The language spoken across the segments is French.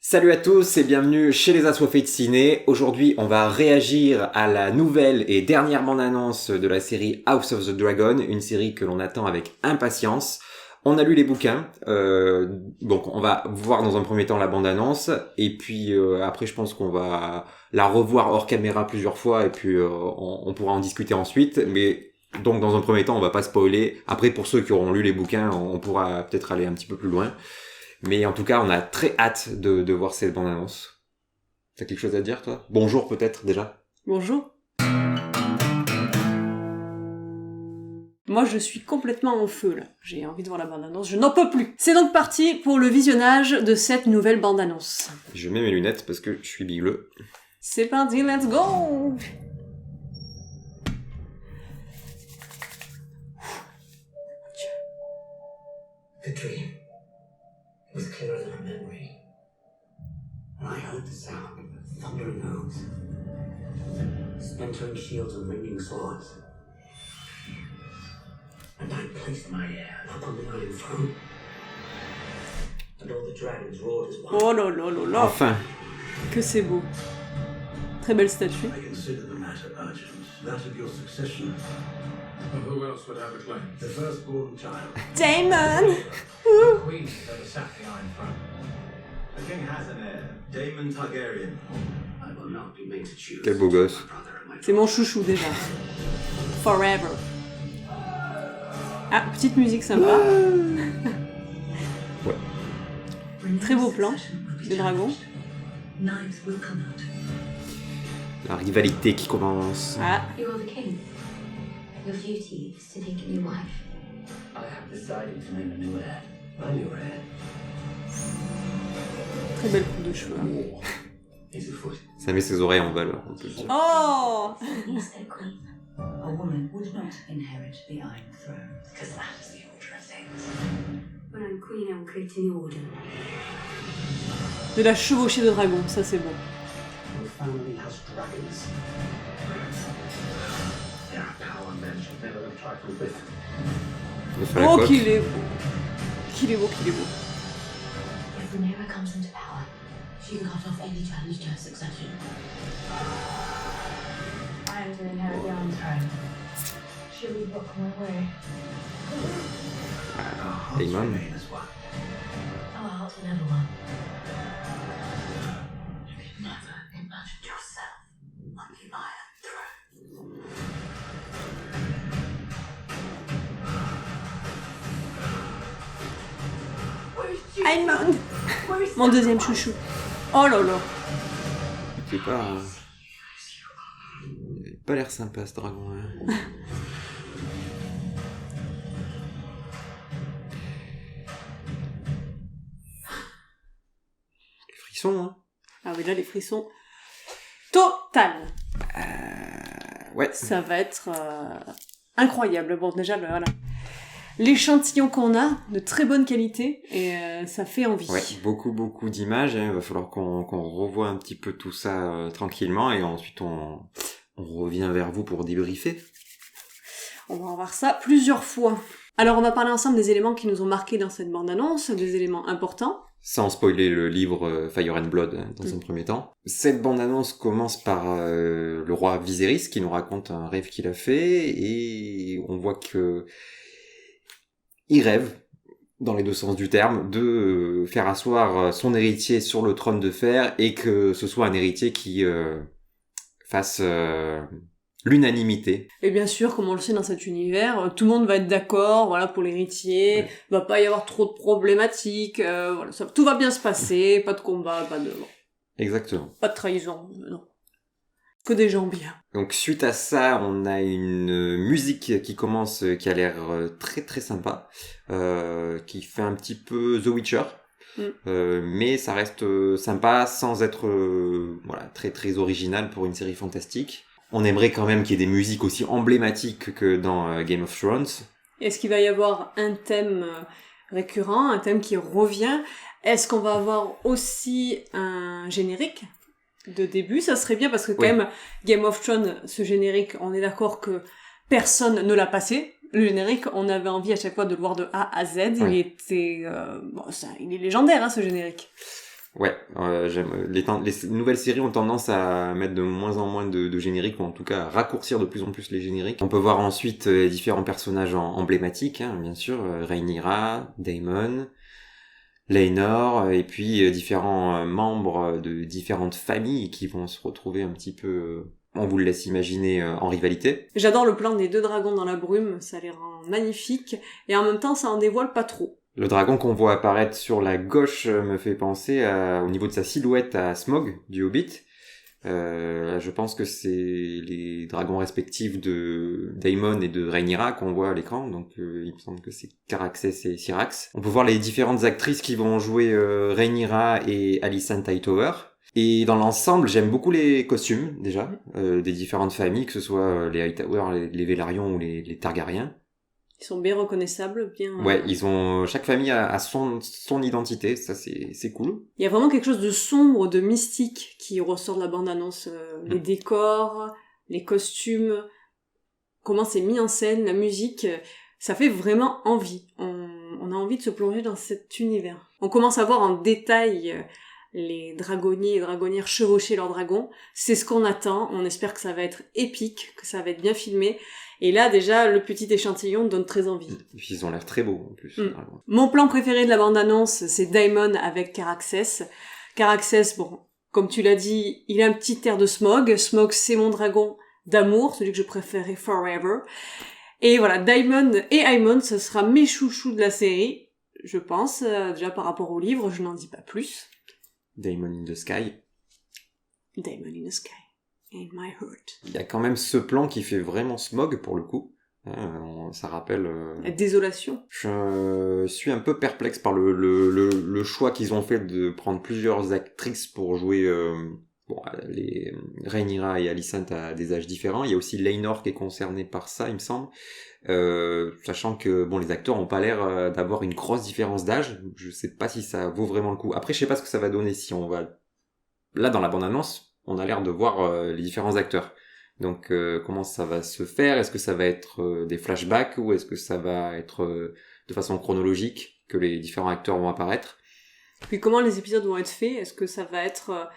Salut à tous et bienvenue chez les Assoiffés de Ciné. Aujourd'hui, on va réagir à la nouvelle et dernière bande-annonce de la série House of the Dragon, une série que l'on attend avec impatience. On a lu les bouquins, donc on va voir dans un premier temps la bande-annonce, et puis après je pense qu'on va la revoir hors caméra plusieurs fois, et puis on pourra en discuter ensuite, mais donc dans un premier temps on va pas spoiler. Après pour ceux qui auront lu les bouquins, on pourra peut-être aller un petit peu plus loin. Mais en tout cas, on a très hâte de voir cette bande-annonce. T'as quelque chose à dire, toi ? Bonjour, peut-être, déjà ? Bonjour. Moi, je suis complètement en feu, là. J'ai envie de voir la bande-annonce, je n'en peux plus. C'est donc parti pour le visionnage de cette nouvelle bande-annonce. Je mets mes lunettes parce que je suis bigleux. C'est parti, let's go! The dream was clearer than a memory. And I heard the sound of thundering hooves, splintering shields and ringing swords. And I placed my heir upon the iron throne. And all the dragons roared as one. Oh là là là là! Enfin! Que c'est beau. Très belle statue. I consider the matter urgent, that of your succession. Who else would have a claim? The firstborn child. Damon! The Queen has never sat the Iron Throne. The King has an heir, Daemon Targaryen. I will not be made to choose. Quel beau gosse. My brother and my C'est mon chouchou déjà. Forever. Ah, petite musique sympa. Ouais. Très beau plan de dragon. Knives will come out. La rivalité qui commence. Ah, You are the king. Your duty is to take a new wife. I have decided to name a new heir. I'm your heir. très belle coupe de cheveux. War is afoot. Ça met ses oreilles en valeur, on peut le dire. Oh! He's their queen. A woman would not inherit the Iron Throne. Because that is the order of things. When I'm queen, I will create a new order. De la chevauchée de dragon, ça c'est bon. Your family has dragons. They are a power men should never have trifled with. Il fait la Oh, coque. qu'il est beau. Qu'il est beau, qu'il est beau. If Rhaenyra comes into power, she can cut off any challenge to her succession. I am to inherit the Iron Throne. She'll be blocking my way. Our hearts Amen. remain as one. Our hearts were never one. You can never imagine yourself on the Iron Throne. Where's Jesus? Aemon! Where is Mon deuxième chouchou. Oh là là. C'est pas... Il a pas l'air sympa, ce dragon, hein. Les frissons, hein. Ah oui, là, les frissons. Total! Ouais. Ça va être incroyable. Bon, déjà, voilà. L'échantillon qu'on a, de très bonne qualité, et ça fait envie. Ouais, beaucoup d'images, hein. Il va falloir qu'on revoie un petit peu tout ça tranquillement, et ensuite on revient vers vous pour débriefer. On va voir ça plusieurs fois. Alors, on va parler ensemble des éléments qui nous ont marqués dans cette bande-annonce, des éléments importants. Sans spoiler le livre Fire and Blood, hein, dans un premier temps. Cette bande-annonce commence par le roi Viserys qui nous raconte un rêve qu'il a fait, et on voit que il rêve, dans les deux sens du terme, de faire asseoir son héritier sur le trône de fer, et que ce soit un héritier qui fasse l'unanimité. Et bien sûr, comme on le sait dans cet univers, tout le monde va être d'accord, voilà, pour l'héritier. Ouais. Va pas y avoir trop de problématiques, voilà, tout va bien se passer, pas de combat, Exactement. pas de trahison, non. Que des gens bien. Donc suite à ça, on a une musique qui commence, qui a l'air très sympa, qui fait un petit peu The Witcher, mais ça reste sympa sans être voilà, très original pour une série fantastique. On aimerait quand même qu'il y ait des musiques aussi emblématiques que dans Game of Thrones. Est-ce qu'il va y avoir un thème récurrent, un thème qui revient? Est-ce qu'on va avoir aussi un générique de début? Ça serait bien parce que quand Oui. même, Game of Thrones, ce générique, on est d'accord que personne ne l'a passé. Le générique, on avait envie à chaque fois de le voir de A à Z. Oui. Il était... il est légendaire, hein, ce générique. Ouais, j'aime. Les nouvelles séries ont tendance à mettre de moins en moins de génériques, ou en tout cas à raccourcir de plus en plus les génériques. On peut voir ensuite les différents personnages emblématiques, hein, bien sûr, Rhaenyra, Daemon, Laenor, et puis différents membres de différentes familles qui vont se retrouver un petit peu, on vous le laisse imaginer, en rivalité. J'adore le plan des 2 dragons dans la brume, ça les rend magnifiques, et en même temps ça en dévoile pas trop. Le dragon qu'on voit apparaître sur la gauche me fait penser au niveau de sa silhouette à Smaug du Hobbit. Je pense que c'est les dragons respectifs de Daemon et de Rhaenyra qu'on voit à l'écran, donc il me semble que c'est Caraxès et Syrax. On peut voir les différentes actrices qui vont jouer Rhaenyra et Alicent Hightower. Et dans l'ensemble, j'aime beaucoup les costumes déjà des différentes familles, que ce soit les Hightower, les Velaryon ou les Targaryens. Ils sont bien reconnaissables, bien... Ouais, chaque famille a son identité, ça c'est cool. Il y a vraiment quelque chose de sombre, de mystique qui ressort de la bande-annonce. Les décors, les costumes, comment c'est mis en scène, la musique, ça fait vraiment envie. On a envie de se plonger dans cet univers. On commence à voir en détail les dragonniers et dragonnières chevaucher leurs dragons. C'est ce qu'on attend, on espère que ça va être épique, que ça va être bien filmé. Et là, déjà, le petit échantillon donne très envie. Et puis ils ont l'air très beaux, en plus. Mon plan préféré de la bande-annonce, c'est Daemon avec Caraxès. Caraxès, bon, comme tu l'as dit, il a un petit air de Smaug. Smaug, c'est mon dragon d'amour, celui que je préférais forever. Et voilà, Daemon et Aemon, ce sera mes chouchous de la série, je pense. Déjà par rapport au livre, je n'en dis pas plus. Daemon in the Sky. Daemon in the Sky. In my heart. Il y a quand même ce plan qui fait vraiment Smaug pour le coup. Ça rappelle... La désolation. Je suis un peu perplexe par le choix qu'ils ont fait de prendre plusieurs actrices pour jouer les Rhaenyra et Alicent à des âges différents. Il y a aussi Laenor qui est concernée par ça, il me semble. Sachant que les acteurs ont pas l'air d'avoir une grosse différence d'âge. Je sais pas si ça vaut vraiment le coup. Après, je sais pas ce que ça va donner si on va... Là, dans la bande-annonce, on a l'air de voir les différents acteurs. Donc comment ça va se faire ? Est-ce que ça va être des flashbacks ou est-ce que ça va être de façon chronologique que les différents acteurs vont apparaître ? Puis comment les épisodes vont être faits ? Est-ce que ça va être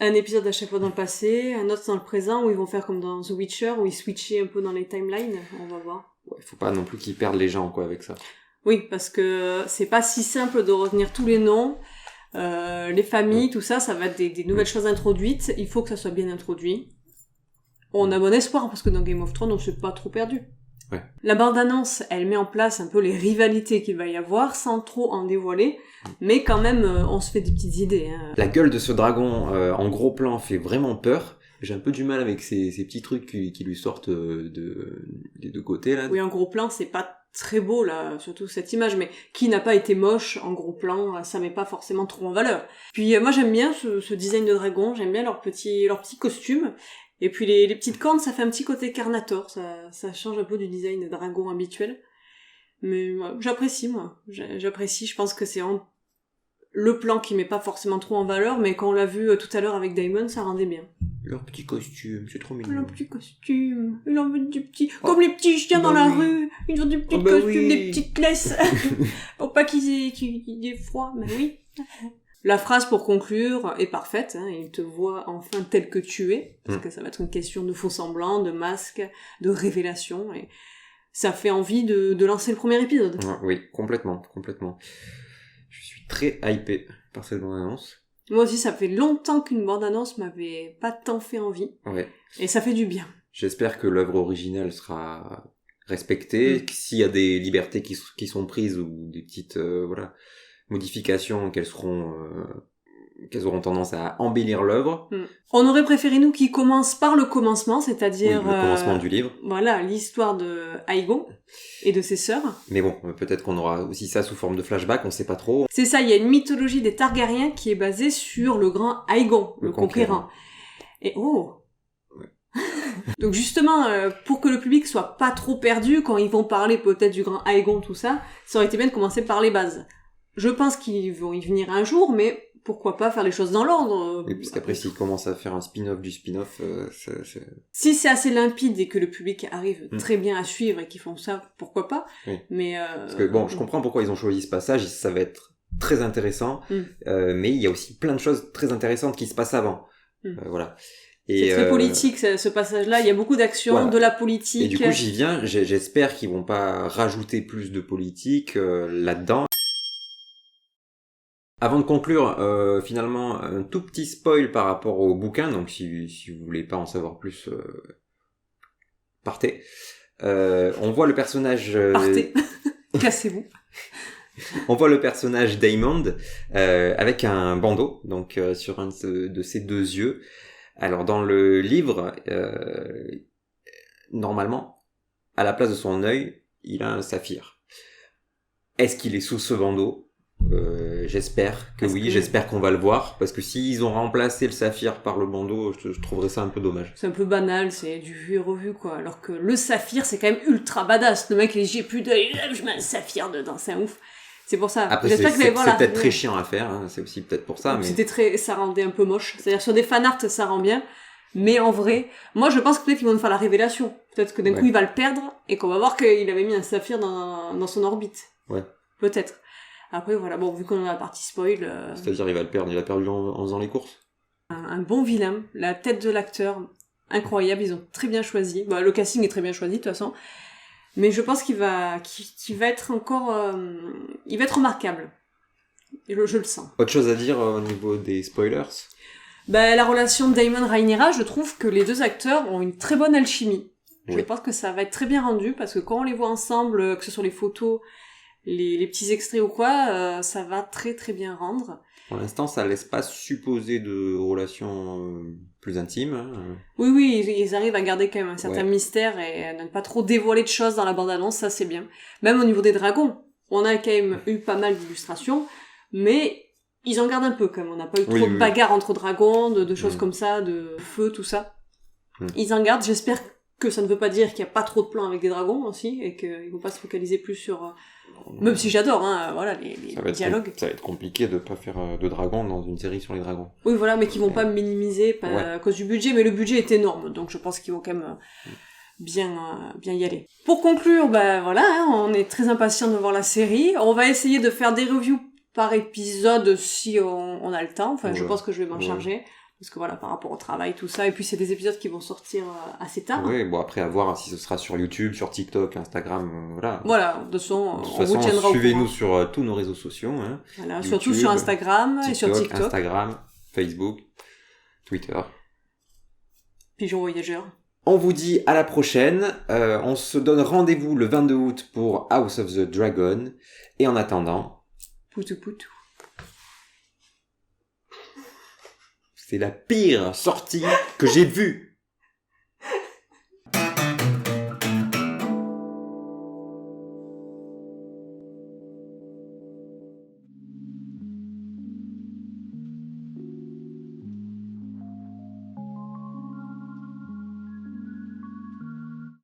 un épisode à chaque fois dans le passé, un autre dans le présent, ou ils vont faire comme dans The Witcher, où ils switchaient un peu dans les timelines ? On va voir. Ouais, faut pas non plus qu'ils perdent les gens avec ça. Oui, parce que c'est pas si simple de retenir tous les noms. Les familles, tout ça, ça va être des nouvelles choses introduites. Il faut que ça soit bien introduit. On a bon espoir, parce que dans Game of Thrones, on s'est pas trop perdu. Ouais. La bande-annonce, elle met en place un peu les rivalités qu'il va y avoir, sans trop en dévoiler. Mais quand même, on se fait des petites idées. La gueule de ce dragon, en gros plan, fait vraiment peur. J'ai un peu du mal avec ces petits trucs qui lui sortent des deux côtés, là. Oui, en gros plan, c'est pas très beau, là, surtout cette image, mais qui n'a pas été moche en gros plan, ça met pas forcément trop en valeur. Puis moi j'aime bien ce design de dragon, j'aime bien leur petit costume, et puis les petites cornes, ça fait un petit côté Carnator, ça change un peu du design de dragon habituel. Mais j'apprécie, je pense que c'est le plan qui met pas forcément trop en valeur, mais quand on l'a vu tout à l'heure avec Daemon, ça rendait bien. Leur petit costume, c'est trop mignon. Leur petit costume, ils en veulent des petits, comme les petits chiens dans la rue, ils ont des petits costumes, des petites laisses, pour pas qu'ils aient froid, mais oui. La phrase pour conclure est parfaite, il te voit enfin tel que tu es, parce que ça va être une question de faux semblant, de masque, de révélation, et ça fait envie de lancer le premier épisode. Oui, complètement. Je suis très hypé par cette bande-annonce. Moi aussi, ça fait longtemps qu'une bande-annonce m'avait pas tant fait envie. Ouais. Et ça fait du bien. J'espère que l'œuvre originale sera respectée. S'il y a des libertés qui sont prises ou des petites modifications qu'elles auront tendance à embellir l'œuvre. On aurait préféré, nous, qu'il commence par le commencement, c'est-à-dire... Oui, le commencement du livre. Voilà, l'histoire de Aegon et de ses sœurs. Mais bon, peut-être qu'on aura aussi ça sous forme de flashback, on sait pas trop. C'est ça, il y a une mythologie des Targaryens qui est basée sur le grand Aegon, le conquérant. Et ouais. Donc justement, pour que le public soit pas trop perdu, quand ils vont parler peut-être du grand Aegon, tout ça, ça aurait été bien de commencer par les bases. Je pense qu'ils vont y venir un jour, mais pourquoi pas faire les choses dans l'ordre. Oui, puisqu'après, s'ils commencent à faire un spin-off du spin-off, Si c'est assez limpide et que le public arrive très bien à suivre et qu'ils font ça, pourquoi pas. Oui. Mais parce que je comprends pourquoi ils ont choisi ce passage, ça va être très intéressant, mais il y a aussi plein de choses très intéressantes qui se passent avant. Voilà. Et c'est très politique, ce passage-là. Il y a beaucoup d'action, de la politique. Et du coup, j'y viens. J'espère qu'ils vont pas rajouter plus de politique là-dedans. Avant de conclure, finalement, un tout petit spoil par rapport au bouquin. Donc, si vous voulez pas en savoir plus, partez. On voit le personnage... Partez. Cassez-vous. On voit le personnage Damon avec un bandeau, donc sur un de ses deux yeux. Alors dans le livre, normalement, à la place de son œil, il a un saphir. Est-ce qu'il est sous ce bandeau ? J'espère que oui, j'espère qu'on va le voir, parce que s'ils ont remplacé le saphir par le bandeau, je trouverais ça un peu dommage. C'est un peu banal, c'est du vu et revu, quoi. Alors que le saphir, c'est quand même ultra badass. Le mec, j'ai plus d'œil, je mets un saphir dedans, c'est un ouf. C'est pour ça. Après, c'est peut-être très chiant à faire, hein. C'est aussi peut-être pour ça. Mais... ça rendait un peu moche. C'est-à-dire, sur des fanarts, ça rend bien. Mais en vrai, moi, je pense que peut-être qu'ils vont nous faire la révélation. Peut-être que d'un coup, il va le perdre et qu'on va voir qu'il avait mis un saphir dans son orbite. Ouais. Peut-être. Après, voilà. Bon, vu qu'on est dans la partie spoil... C'est-à-dire, il va le perdre. Il a perdu en faisant les courses. Un bon vilain. La tête de l'acteur, incroyable. Ils ont très bien choisi. Bah, le casting est très bien choisi, de toute façon. Mais je pense qu'il va être encore... il va être remarquable. Et je le sens. Autre chose à dire au niveau des spoilers ? La relation de Damon Rhaenyra, je trouve que les deux acteurs ont une très bonne alchimie. Oui. Je pense que ça va être très bien rendu, parce que quand on les voit ensemble, que ce soit les photos, les petits extraits ou quoi, ça va très très bien rendre. Pour l'instant, ça laisse pas supposer de relations plus intimes. Hein. Oui, ils arrivent à garder quand même un certain mystère et à ne pas trop dévoiler de choses dans la bande-annonce, ça c'est bien. Même au niveau des dragons, on a quand même eu pas mal d'illustrations, mais ils en gardent un peu quand même. On n'a pas eu trop de bagarres entre dragons, de choses comme ça, de feu, tout ça. Ils en gardent, j'espère que ça ne veut pas dire qu'il n'y a pas trop de plans avec des dragons aussi, et qu'ils vont pas se focaliser plus sur... Même si j'adore, hein, voilà, les dialogues. Ça va être compliqué de pas faire de dragons dans une série sur les dragons. Oui, voilà, mais qui vont pas minimiser à cause du budget, mais le budget est énorme, donc je pense qu'ils vont quand même bien y aller. Pour conclure, voilà, hein, on est très impatients de voir la série. On va essayer de faire des reviews par épisode si on a le temps. Enfin, je pense que je vais m'en charger. Parce que voilà, par rapport au travail, tout ça. Et puis, c'est des épisodes qui vont sortir assez tard. Oui, bon, après, à voir si ce sera sur YouTube, sur TikTok, Instagram, voilà. Voilà, de toute façon, on vous tiendra au courant. Suivez-nous sur tous nos réseaux sociaux. Hein. Voilà, YouTube, surtout sur Instagram et sur TikTok. Instagram, Facebook, Twitter. Pigeon voyageur. On vous dit à la prochaine. On se donne rendez-vous le 22 août pour House of the Dragon. Et en attendant... Poutou poutou. C'est la pire sortie que j'ai vue.